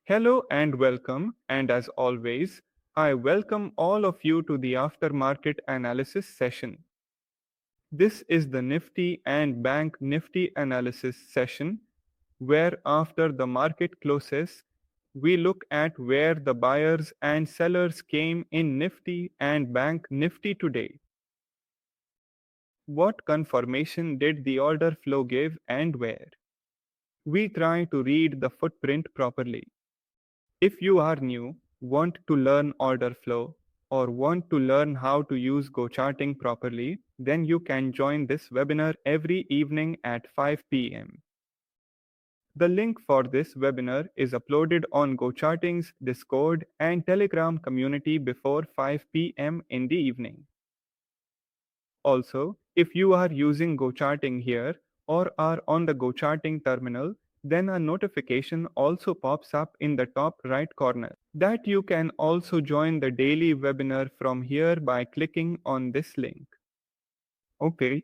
Hello and welcome, and as always, I welcome all of you to the aftermarket analysis session. This is the Nifty and Bank Nifty analysis session, where after the market closes, we look at where the buyers and sellers came in Nifty and Bank Nifty today. What confirmation did the order flow give and where? We try to read the footprint properly. If you are new, want to learn order flow, or want to learn how to use GoCharting properly, then you can join this webinar every evening at 5 p.m. The link for this webinar is uploaded on GoCharting's Discord and Telegram community before 5 p.m. in the evening. Also, if you are using GoCharting here or are on the GoCharting terminal, then a notification also pops up in the top right corner that you can also join the daily webinar from here by clicking on this link. Okay.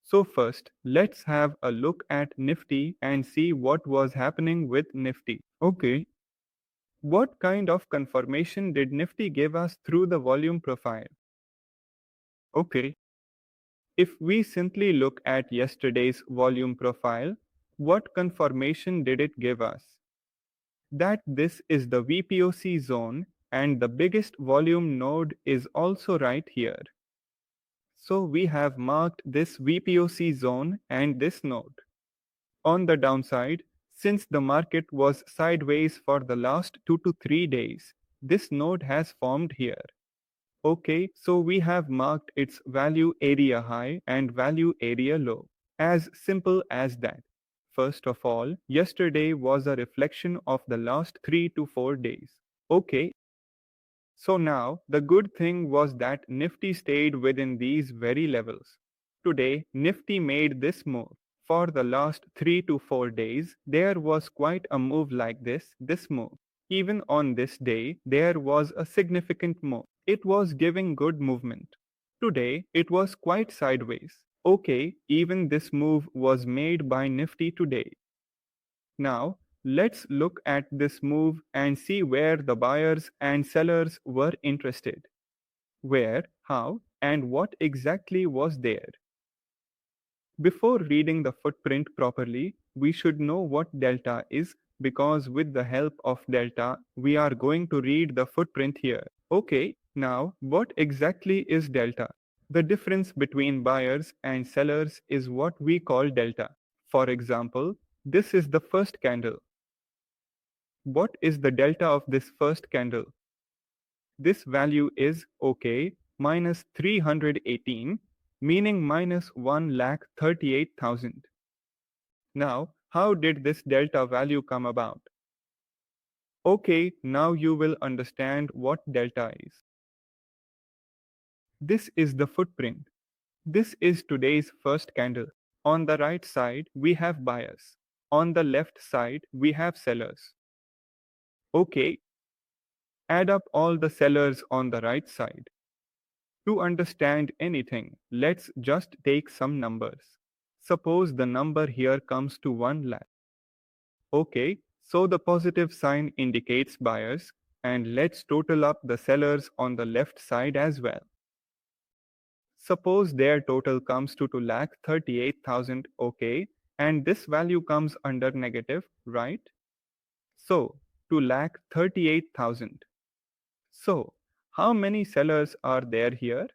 So first, let's have a look at Nifty and see what was happening with Nifty. Okay. What kind of confirmation did Nifty give us through the volume profile? Okay. If we simply look at yesterday's volume profile, what confirmation did it give us? That this is the VPOC zone and the biggest volume node is also right here. So we have marked this VPOC zone and this node. On the downside, since the market was sideways for the last 2 to 3 days, this node has formed here. Okay, so we have marked its value area high and value area low. As simple as that. First of all, yesterday was a reflection of the last 3 to 4 days. Okay. So now, the good thing was that Nifty stayed within these very levels. Today, Nifty made this move. For the last 3 to 4 days, there was quite a move like this move. Even on this day, there was a significant move. It was giving good movement. Today, it was quite sideways. Okay, even this move was made by Nifty today. Now, let's look at this move and see where the buyers and sellers were interested. Where, how, and what exactly was there. Before reading the footprint properly, we should know what delta is because with the help of delta, we are going to read the footprint here. Okay, now what exactly is delta? The difference between buyers and sellers is what we call delta. For example, this is the first candle. What is the delta of this first candle? This value is okay, minus 318, meaning minus 1,38,000. Now, how did this delta value come about? Okay, now you will understand what delta is. This is the footprint. This is today's first candle. On the right side, we have buyers. On the left side, we have sellers. Okay, add up all the sellers on the right side. To understand anything, let's just take some numbers. Suppose the number here comes to 1 lakh. Okay, so the positive sign indicates buyers, and let's total up the sellers on the left side as well. Suppose their total comes to 2,38,000, okay, and this value comes under negative, right? So, 2,38,000. So, how many sellers are there here?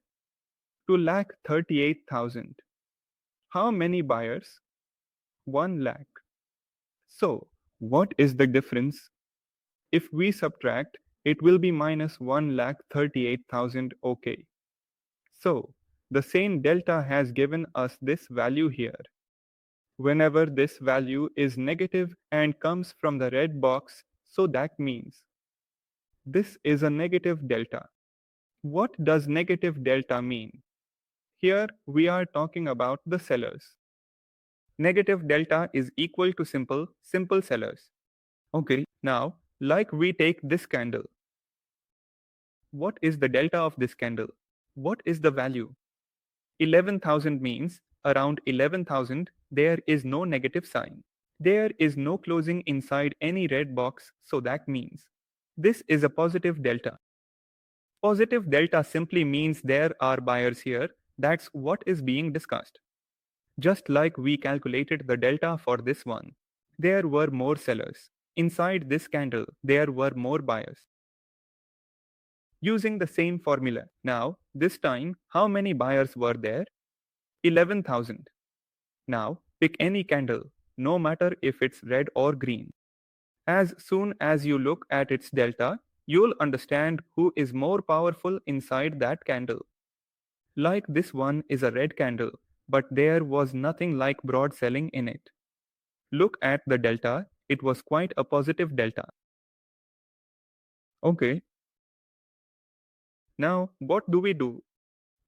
2,38,000. How many buyers? 1 lakh. So, what is the difference? If we subtract, it will be minus 1,38,000, okay. So, the same delta has given us this value here. Whenever this value is negative and comes from the red box, so that means this is a negative delta. What does negative delta mean? Here we are talking about the sellers. Negative delta is equal to simple sellers. Okay, now like we take this candle. What is the delta of this candle? What is the value? 11,000 means around 11,000 there is no negative sign. There is no closing inside any red box, so that means this is a positive delta. Positive delta simply means there are buyers here, that's what is being discussed. Just like we calculated the delta for this one. There were more sellers. Inside this candle, there were more buyers. Using the same formula. Now, this time, how many buyers were there? 11,000. Now, pick any candle, no matter if it's red or green. As soon as you look at its delta, you'll understand who is more powerful inside that candle. Like this one is a red candle, but there was nothing like broad selling in it. Look at the delta, it was quite a positive delta. Okay, now what do we do?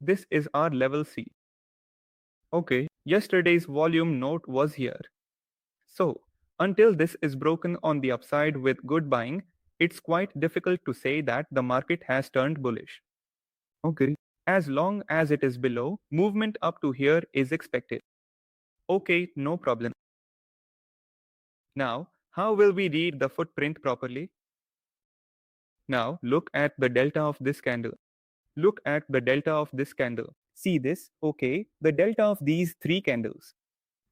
This is our level C. Okay, yesterday's volume note was here. So, until this is broken on the upside with good buying, it's quite difficult to say that the market has turned bullish. Okay. As long as it is below, movement up to here is expected. Okay, no problem. Now, how will we read the footprint properly? Now, look at the delta of this candle. Look at the delta of this candle. See this? Okay, the delta of these three candles.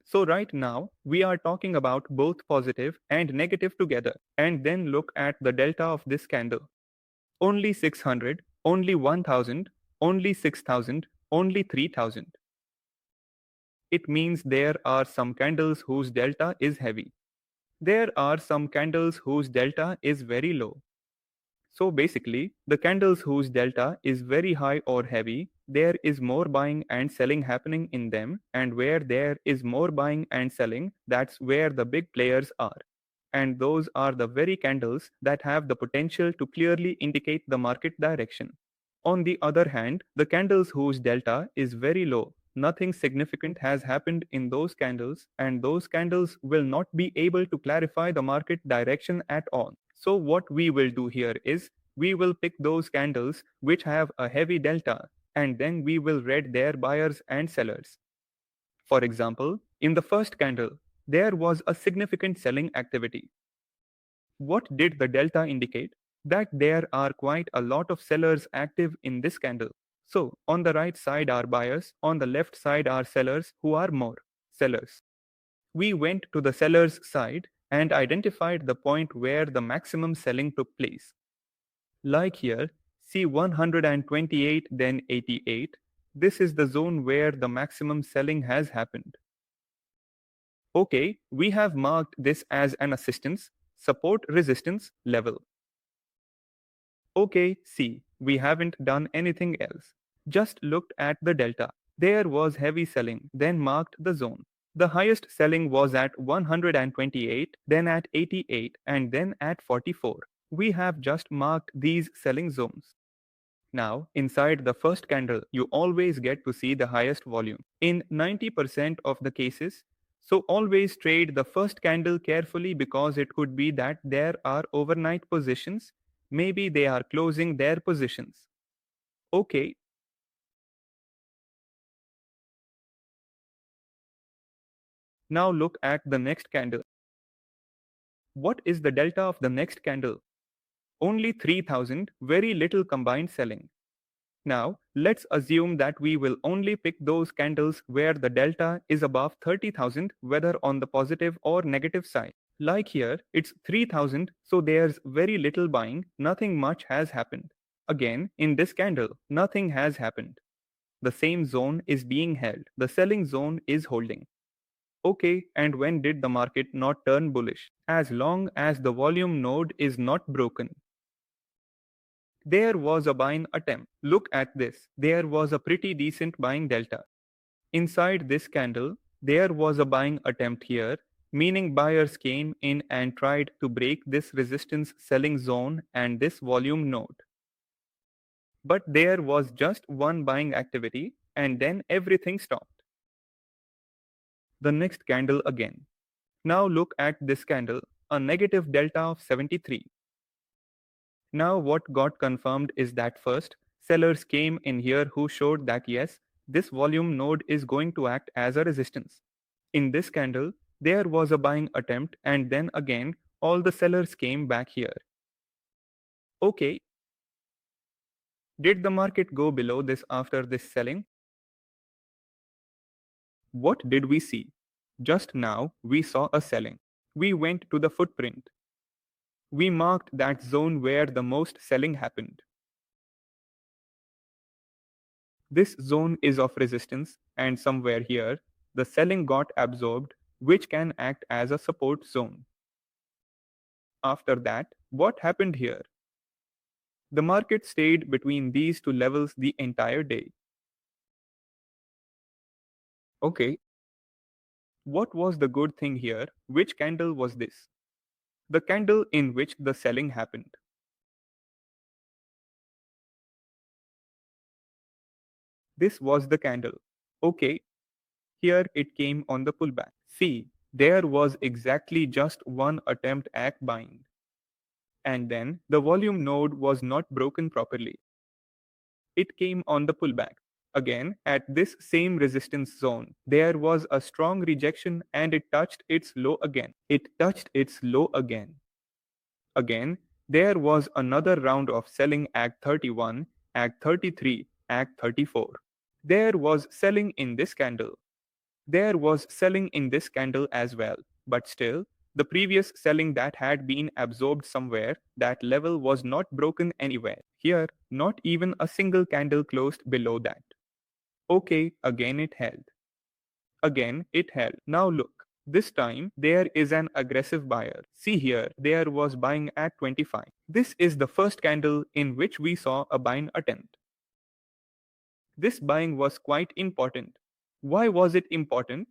So right now, we are talking about both positive and negative together. And then look at the delta of this candle. Only 600, only 1000, only 6000, only 3000. It means there are some candles whose delta is heavy. There are some candles whose delta is very low. So basically, the candles whose delta is very high or heavy, there is more buying and selling happening in them, and where there is more buying and selling, that's where the big players are. And those are the very candles that have the potential to clearly indicate the market direction. On the other hand, the candles whose delta is very low, nothing significant has happened in those candles, and those candles will not be able to clarify the market direction at all. So what we will do here is, we will pick those candles which have a heavy delta, and then we will read their buyers and sellers. For example, in the first candle, there was a significant selling activity. What did the delta indicate? That there are quite a lot of sellers active in this candle. So, on the right side are buyers, on the left side are sellers who are more sellers. We went to the sellers side and identified the point where the maximum selling took place. Like here, see 128 then 88, this is the zone where the maximum selling has happened. Okay, we have marked this as an assistance, support resistance level. Okay, see, we haven't done anything else. Just looked at the delta. There was heavy selling, then marked the zone. The highest selling was at 128, then at 88, and then at 44. We have just marked these selling zones. Now, inside the first candle, you always get to see the highest volume in 90% of the cases. So always trade the first candle carefully because it could be that there are overnight positions. Maybe they are closing their positions. Okay. Now look at the next candle. What is the delta of the next candle? Only 3000, very little combined selling. Now, let's assume that we will only pick those candles where the delta is above 30,000, whether on the positive or negative side. Like here, it's 3000, so there's very little buying, nothing much has happened. Again, in this candle, nothing has happened. The same zone is being held, the selling zone is holding. Okay, and when did the market not turn bullish? As long as the volume node is not broken. There was a buying attempt. Look at this. There was a pretty decent buying delta. Inside this candle, there was a buying attempt here, meaning buyers came in and tried to break this resistance selling zone and this volume node. But there was just one buying activity, and then everything stopped. The next candle again. Now look at this candle, a negative delta of 73. Now what got confirmed is that first, sellers came in here who showed that yes, this volume node is going to act as a resistance. In this candle, There was a buying attempt and then again, all the sellers came back here. Okay, did the market go below this after this selling? What did we see? Just now, we saw a selling. We went to the footprint. We marked that zone where the most selling happened. This zone is of resistance, and somewhere here, the selling got absorbed, which can act as a support zone. After that, what happened here? The market stayed between these two levels the entire day. Okay, what was the good thing here? Which candle was this? The candle in which the selling happened. This was the candle. Okay, here it came on the pullback. See, there was exactly just one attempt at buying. And then the volume node was not broken properly. It came on the pullback. Again, at this same resistance zone, there was a strong rejection and it touched its low again. It touched its low again. Again, there was another round of selling at 31, at 33, at 34. There was selling in this candle. There was selling in this candle as well, but still, the previous selling that had been absorbed somewhere, that level was not broken anywhere. Here, not even a single candle closed below that. Okay, again it held. Again, it held. Now look. This time, there is an aggressive buyer. See here, there was buying at 25. This is the first candle in which we saw a buying attempt. This buying was quite important. Why was it important?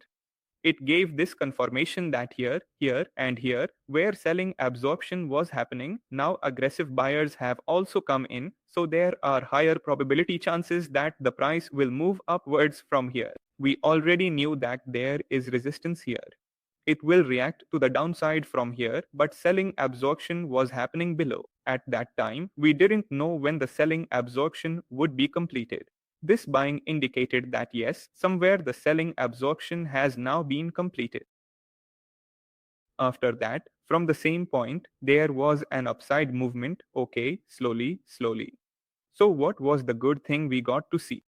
It gave this confirmation that here, here, and here, where selling absorption was happening, now aggressive buyers have also come in, so there are higher probability chances that the price will move upwards from here. We already knew that there is resistance here. It will react to the downside from here, but selling absorption was happening below. At that time, we didn't know when the selling absorption would be completed. This buying indicated that yes, somewhere the selling absorption has now been completed. After that, from the same point, there was an upside movement, okay, slowly, slowly. So what was the good thing we got to see?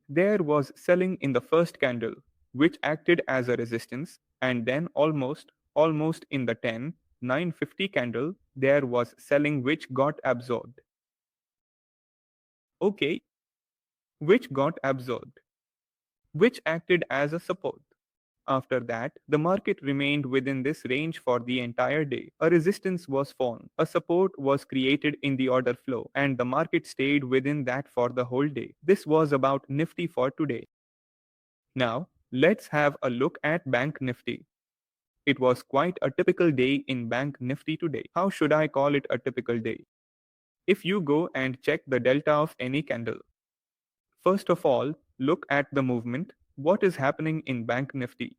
There was selling in the first candle, which acted as a resistance, and then almost in the 10, 950 candle, there was selling which got absorbed. Okay, which got absorbed, which acted as a support. After that, the market remained within this range for the entire day. A resistance was formed, a support was created in the order flow, and the market stayed within that for the whole day. This was about Nifty for today. Now, let's have a look at Bank Nifty. It was quite a typical day in Bank Nifty today. How should I call it a typical day? If you go and check the delta of any candle, first of all, look at the movement. What is happening in Bank Nifty?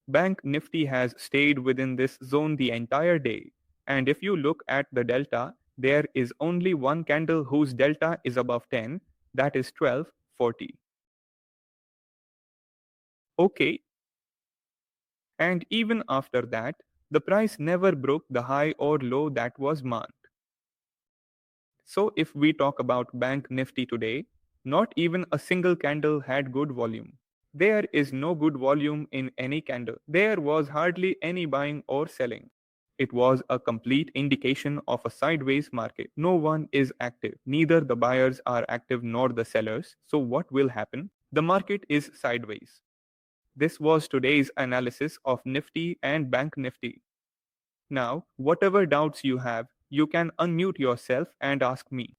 Bank Nifty has stayed within this zone the entire day. And if you look at the delta, there is only one candle whose delta is above 10, that is 1240. Okay. And even after that, the price never broke the high or low that was marked. So if we talk about Bank Nifty today, not even a single candle had good volume. There is no good volume in any candle. There was hardly any buying or selling. It was a complete indication of a sideways market. No one is active. Neither the buyers are active nor the sellers. So what will happen? The market is sideways. This was today's analysis of Nifty and Bank Nifty. Now, whatever doubts you have, you can unmute yourself and ask me.